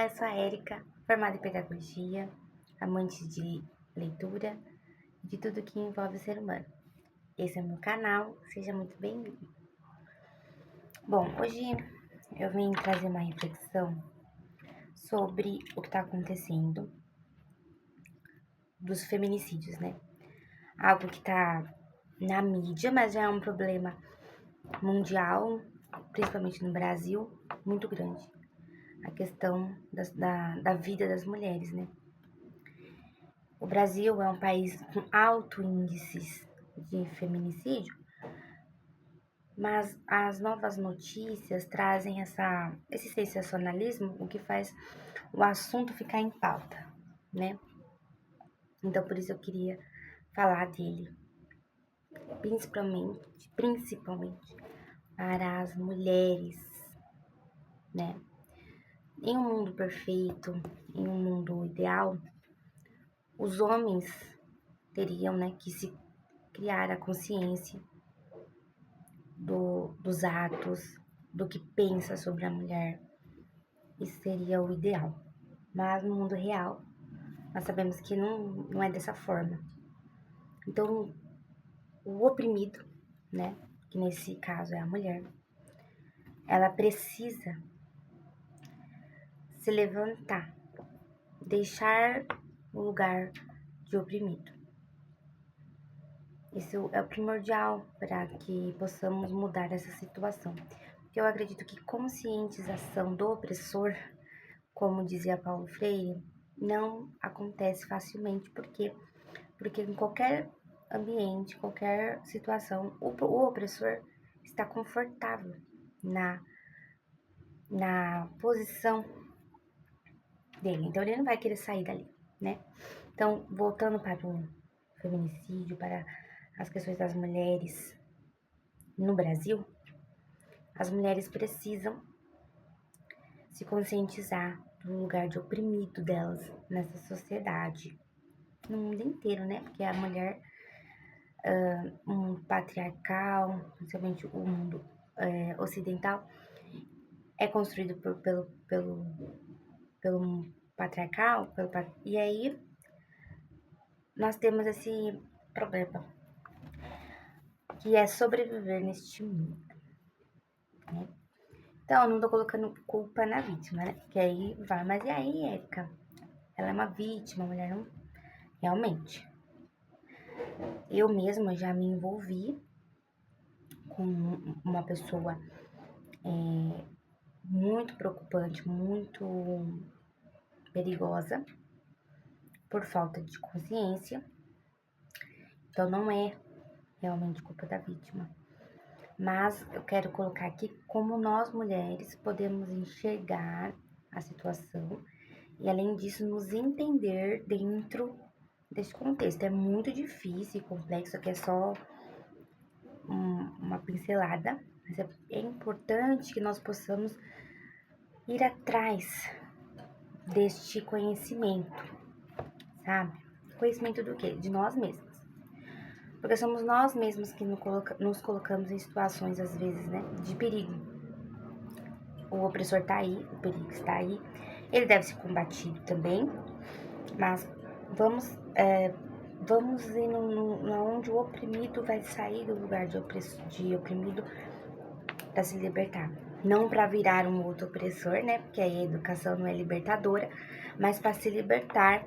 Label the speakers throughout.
Speaker 1: Olá, eu sou a Érica, formada em pedagogia, amante de leitura e de tudo que envolve o ser humano. Esse é o meu canal, seja muito bem-vindo. Bom, hoje eu vim trazer uma reflexão sobre o que está acontecendo dos feminicídios, né? Algo que está na mídia, mas já é um problema mundial, principalmente no Brasil, muito grande. A questão da vida das mulheres, né? O Brasil é um país com alto índices de feminicídio, mas as novas notícias trazem esse sensacionalismo, o que faz o assunto ficar em pauta, né? Então, por isso eu queria falar dele, principalmente para as mulheres, né? Em um mundo perfeito, em um mundo ideal, os homens teriam, né, que se criar a consciência dos atos, do que pensa sobre a mulher. Isso seria o ideal. Mas no mundo real, nós sabemos que não é dessa forma. Então, o oprimido, né, que nesse caso é a mulher, ela precisa se levantar, deixar o lugar de oprimido. Isso é o primordial para que possamos mudar essa situação. Porque eu acredito que conscientização do opressor, como dizia Paulo Freire, não acontece facilmente, porque em qualquer ambiente, qualquer situação, o opressor está confortável na posição dele, então ele não vai querer sair dali, né? Então, voltando para o feminicídio, para as questões das mulheres no Brasil, as mulheres precisam se conscientizar do lugar de oprimido delas nessa sociedade, no mundo inteiro, né? Porque a mulher, um mundo patriarcal, principalmente o mundo ocidental, é construído pelo patriarcal, e aí nós temos esse problema, que é sobreviver neste mundo, né? Então, eu não tô colocando culpa na vítima, né? Que aí vai, mas e aí, Érica? Ela é uma vítima, a mulher não... Realmente. Eu mesma já me envolvi com uma pessoa muito preocupante, muito perigosa, por falta de consciência. Então, não é realmente culpa da vítima. Mas eu quero colocar aqui como nós mulheres podemos enxergar a situação e, além disso, nos entender dentro desse contexto. É muito difícil e complexo, aqui é só uma pincelada, mas é importante que nós possamos ir atrás deste conhecimento, sabe? Conhecimento do quê? De nós mesmos. Porque somos nós mesmos que nos colocamos em situações, às vezes, né, de perigo. O opressor tá aí, o perigo está aí. Ele deve ser combatido também, mas vamos ir onde o oprimido vai sair do lugar de oprimido para se libertar. Não para virar um outro opressor, né? Porque aí a educação não é libertadora, mas para se libertar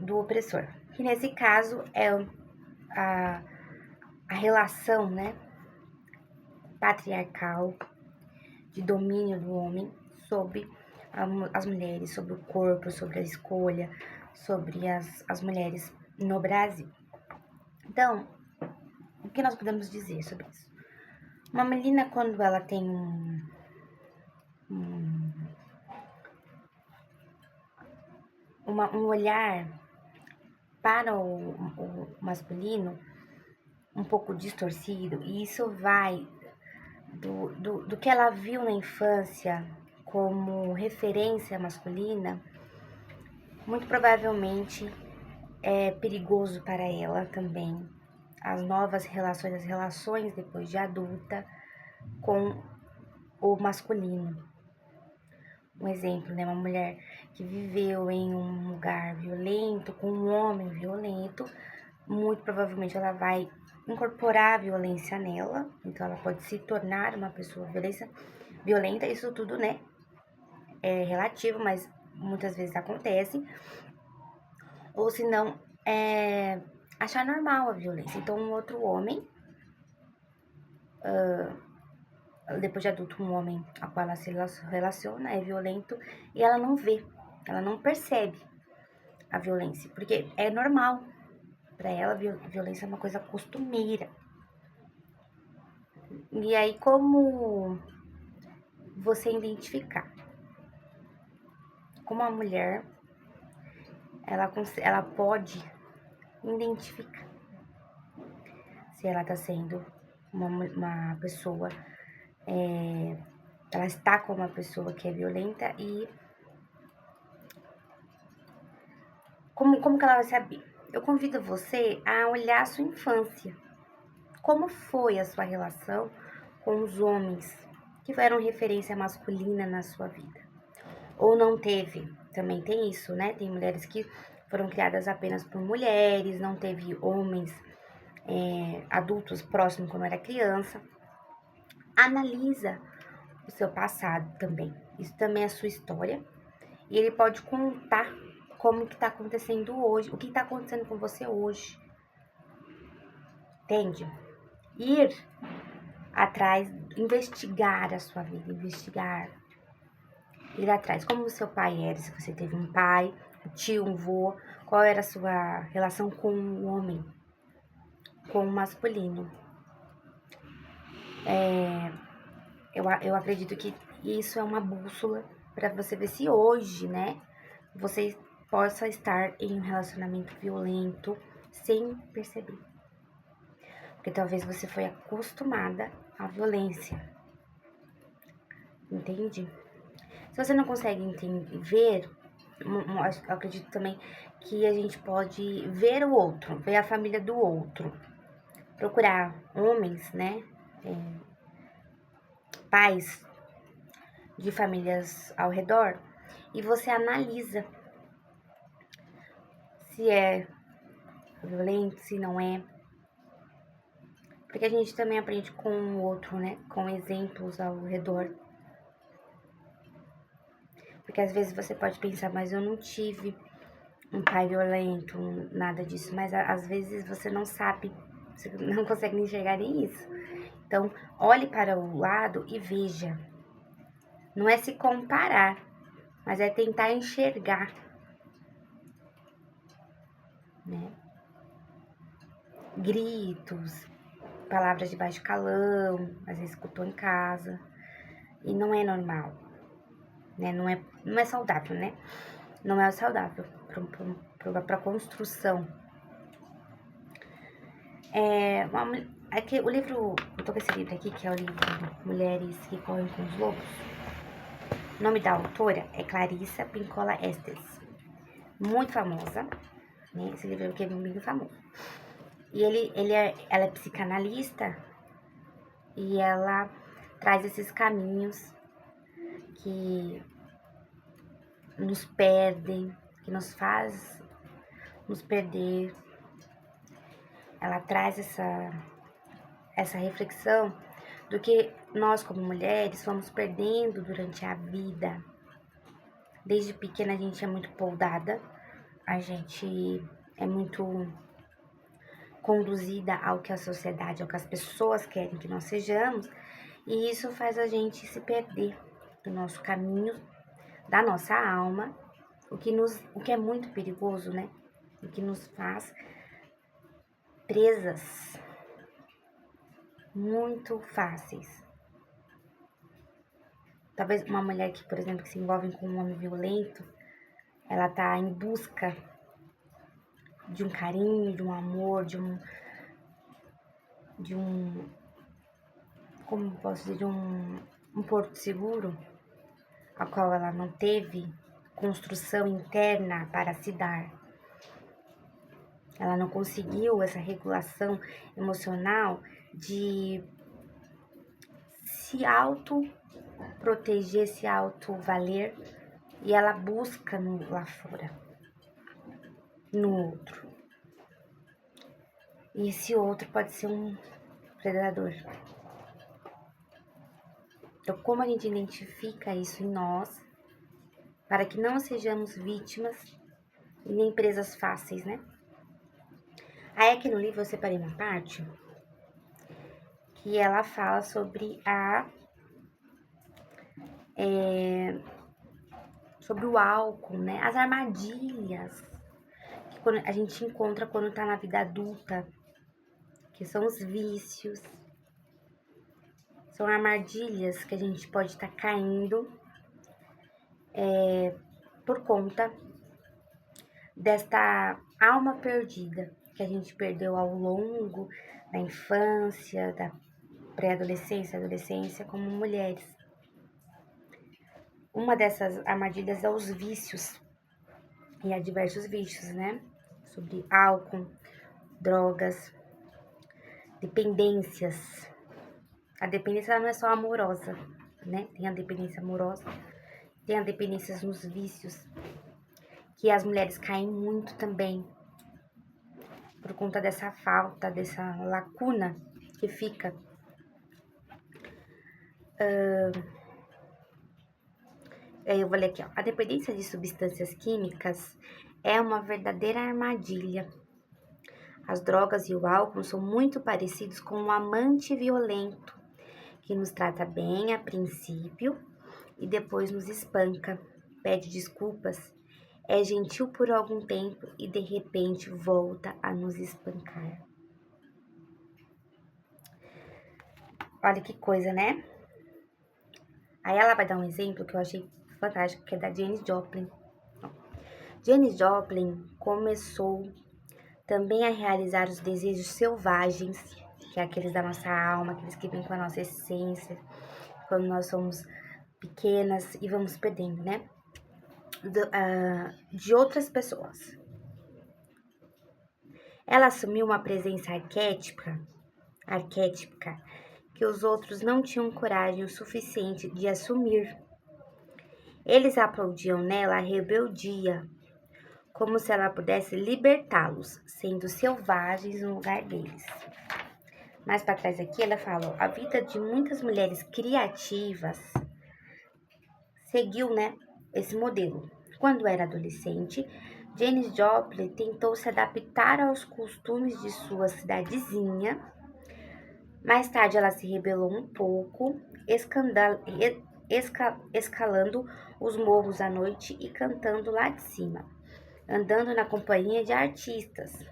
Speaker 1: do opressor. Que nesse caso é a relação, né, patriarcal de domínio do homem sobre as mulheres, sobre o corpo, sobre a escolha, sobre as mulheres no Brasil. Então, o que nós podemos dizer sobre isso? Uma menina, quando ela tem um olhar para o masculino um pouco distorcido, e isso vai do que ela viu na infância como referência masculina, muito provavelmente é perigoso para ela também. As novas relações, as relações depois de adulta com o masculino. Um exemplo, né? Uma mulher que viveu em um lugar violento, com um homem violento, muito provavelmente ela vai incorporar a violência nela, então ela pode se tornar uma pessoa violenta, isso tudo, né, é relativo, mas muitas vezes acontece, ou se não, achar normal a violência. Então, um outro homem, depois de adulto, um homem a qual ela se relaciona é violento e ela não vê, ela não percebe a violência, porque é normal. Para ela, violência é uma coisa costumeira. E aí, como você identificar? Como a mulher, ela pode identificar se ela está sendo uma pessoa, ela está com uma pessoa que é violenta e como que ela vai saber? Eu convido você a olhar a sua infância. Como foi a sua relação com os homens que eram referência masculina na sua vida? Ou não teve? Também tem isso, né? Tem mulheres que foram criadas apenas por mulheres, não teve homens adultos próximos quando era criança. Analisa o seu passado também. Isso também é a sua história. E ele pode contar como que tá acontecendo hoje, o que tá acontecendo com você hoje. Entende? Ir atrás, investigar a sua vida, ir atrás. Como o seu pai era, se você teve um pai, um tio, um vô, qual era a sua relação com o homem, com o masculino. Eu acredito que isso é uma bússola para você ver se hoje, né, você possa estar em um relacionamento violento sem perceber. Porque talvez você foi acostumada à violência. Entende? Se você não consegue ver, eu acredito também que a gente pode ver o outro, ver a família do outro. Procurar homens, né? Pais de famílias ao redor. E você analisa se é violento, se não é. Porque a gente também aprende com o outro, né? Com exemplos ao redor. Porque às vezes você pode pensar, mas eu não tive um pai violento, nada disso. Mas às vezes você não sabe, você não consegue enxergar nem isso. Então, olhe para o lado e veja. Não é se comparar, mas é tentar enxergar, né? Gritos, palavras de baixo calão, às vezes escutou em casa. E não é normal, né? Não é saudável, né? Não é saudável para construção. Aqui, o livro, eu tô com esse livro aqui, que é o livro Mulheres que Correm com os Lobos. O nome da autora é Clarissa Pinkola Estes. Muito famosa, né? Esse livro aqui é muito famoso. E ela é psicanalista e ela traz esses caminhos que nos perdem, que nos faz nos perder. Ela traz essa reflexão do que nós, como mulheres, fomos perdendo durante a vida. Desde pequena a gente é muito poldada, a gente é muito conduzida ao que a sociedade, ao que as pessoas querem que nós sejamos, e isso faz a gente se perder do nosso caminho, da nossa alma, o que é muito perigoso, né? O que nos faz presas muito fáceis. Talvez uma mulher que, por exemplo, que se envolve com um homem violento, ela tá em busca de um carinho, de um amor, como posso dizer, de um porto seguro, a qual ela não teve construção interna para se dar. Ela não conseguiu essa regulação emocional de se auto-proteger, se auto-valer e ela busca lá fora, no outro. E esse outro pode ser um predador. Então, como a gente identifica isso em nós, para que não sejamos vítimas e nem presas fáceis, né? Aí aqui no livro eu separei uma parte que ela fala sobre sobre o álcool, né? As armadilhas que a gente encontra quando tá na vida adulta, que são os vícios, são armadilhas que a gente pode estar caindo por conta desta alma perdida que a gente perdeu ao longo da infância, da pré-adolescência, adolescência, como mulheres. Uma dessas armadilhas é os vícios, e há diversos vícios, né? Sobre álcool, drogas, dependências. A dependência ela não é só amorosa, né? Tem a dependência amorosa, tem a dependência nos vícios, que as mulheres caem muito também, por conta dessa falta, dessa lacuna que fica. Eu vou ler aqui, ó. A dependência de substâncias químicas é uma verdadeira armadilha. As drogas e o álcool são muito parecidos com um amante violento que nos trata bem a princípio e depois nos espanca, pede desculpas, é gentil por algum tempo e de repente volta a nos espancar. Olha que coisa, né? Aí ela vai dar um exemplo que eu achei fantástico, que é da Janis Joplin. Janis Joplin começou também a realizar os desejos selvagens, que é aqueles da nossa alma, aqueles que vêm com a nossa essência, quando nós somos pequenas e vamos perdendo, né? De outras pessoas. Ela assumiu uma presença arquétipica que os outros não tinham coragem o suficiente de assumir. Eles aplaudiam nela a rebeldia, como se ela pudesse libertá-los, sendo selvagens no lugar deles. Mais para trás aqui ela fala, a vida de muitas mulheres criativas seguiu, né, esse modelo. Quando era adolescente, Janis Joplin tentou se adaptar aos costumes de sua cidadezinha. Mais tarde ela se rebelou um pouco, escalando os morros à noite e cantando lá de cima, andando na companhia de artistas.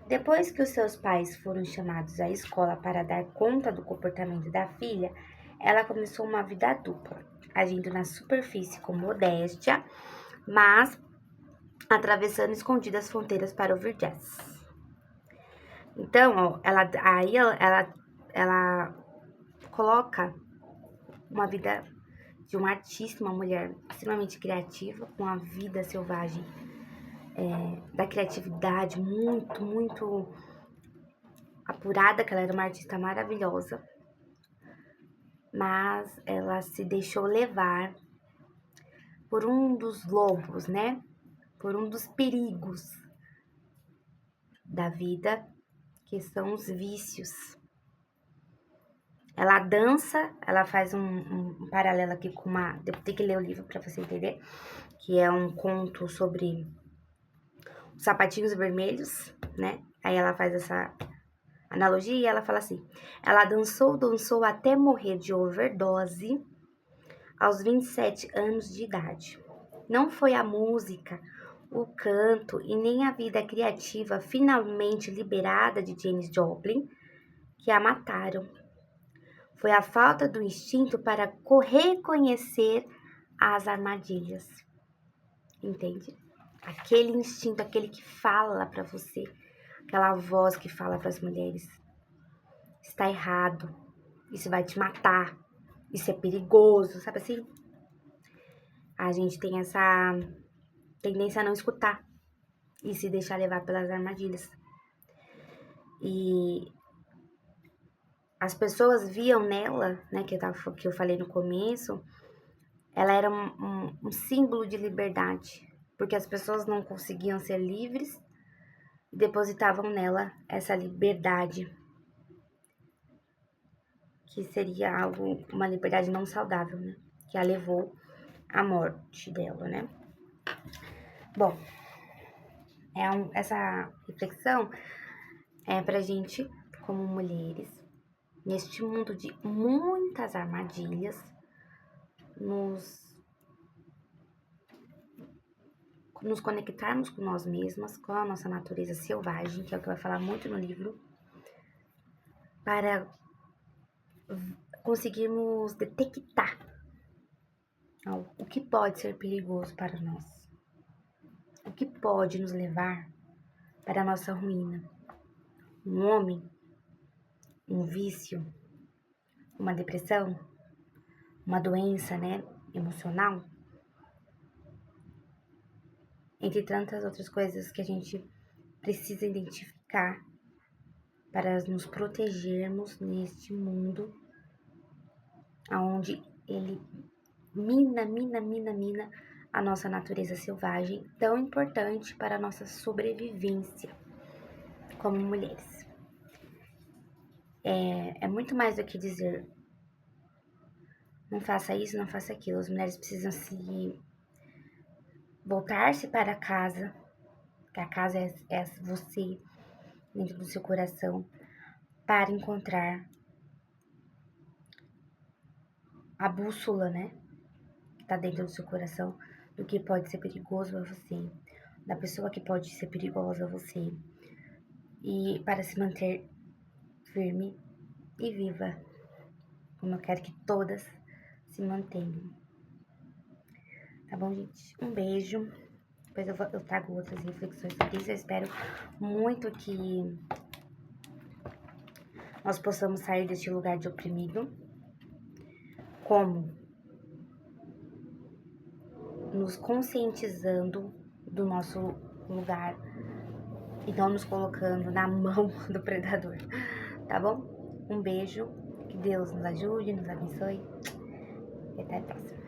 Speaker 1: Depois que os seus pais foram chamados à escola para dar conta do comportamento da filha, ela começou uma vida dupla, agindo na superfície com modéstia, mas atravessando escondidas fronteiras para ouvir jazz. Então, ó, ela coloca uma vida de uma artista, uma mulher extremamente criativa, com a vida selvagem, da criatividade muito, muito apurada, que ela era uma artista maravilhosa, mas ela se deixou levar por um dos lobos, né? Por um dos perigos da vida, que são os vícios. Ela dança, ela faz um paralelo aqui com uma... Tem que ler o livro para você entender, que é um conto sobre os sapatinhos vermelhos, né? Aí ela faz essa analogia e ela fala assim, ela dançou até morrer de overdose aos 27 anos de idade. Não foi a música, o canto e nem a vida criativa finalmente liberada de Janis Joplin que a mataram. Foi a falta do instinto para reconhecer as armadilhas. Entende? Aquele instinto, aquele que fala para você, aquela voz que fala para as mulheres: está errado, isso vai te matar, isso é perigoso, sabe assim? A gente tem essa tendência a não escutar e se deixar levar pelas armadilhas. E as pessoas viam nela, né, que eu falei no começo, ela era um símbolo de liberdade, porque as pessoas não conseguiam ser livres e depositavam nela essa liberdade, que seria algo, uma liberdade não saudável, né? Que a levou à morte dela, né? Bom, essa reflexão é pra gente, como mulheres, neste mundo de muitas armadilhas, nos conectarmos com nós mesmas, com a nossa natureza selvagem, que é o que vai falar muito no livro, para conseguirmos detectar o que pode ser perigoso para nós, o que pode nos levar para a nossa ruína. Um homem, um vício, uma depressão, uma doença, né, emocional, entre tantas outras coisas que a gente precisa identificar para nos protegermos neste mundo onde ele mina a nossa natureza selvagem, tão importante para a nossa sobrevivência como mulheres. É muito mais do que dizer não faça isso, não faça aquilo. As mulheres precisam se voltar-se para casa, que a casa é você, dentro do seu coração, para encontrar a bússola, né, que está dentro do seu coração, do que pode ser perigoso a você, da pessoa que pode ser perigosa a você, e para se manter firme e viva, como eu quero que todas se mantenham. Tá bom, gente? Um beijo. Depois eu trago outras reflexões sobre isso. Eu espero muito que nós possamos sair deste lugar de oprimido. Como? Nos conscientizando do nosso lugar e não nos colocando na mão do predador. Tá bom? Um beijo. Que Deus nos ajude, nos abençoe. E até a próxima.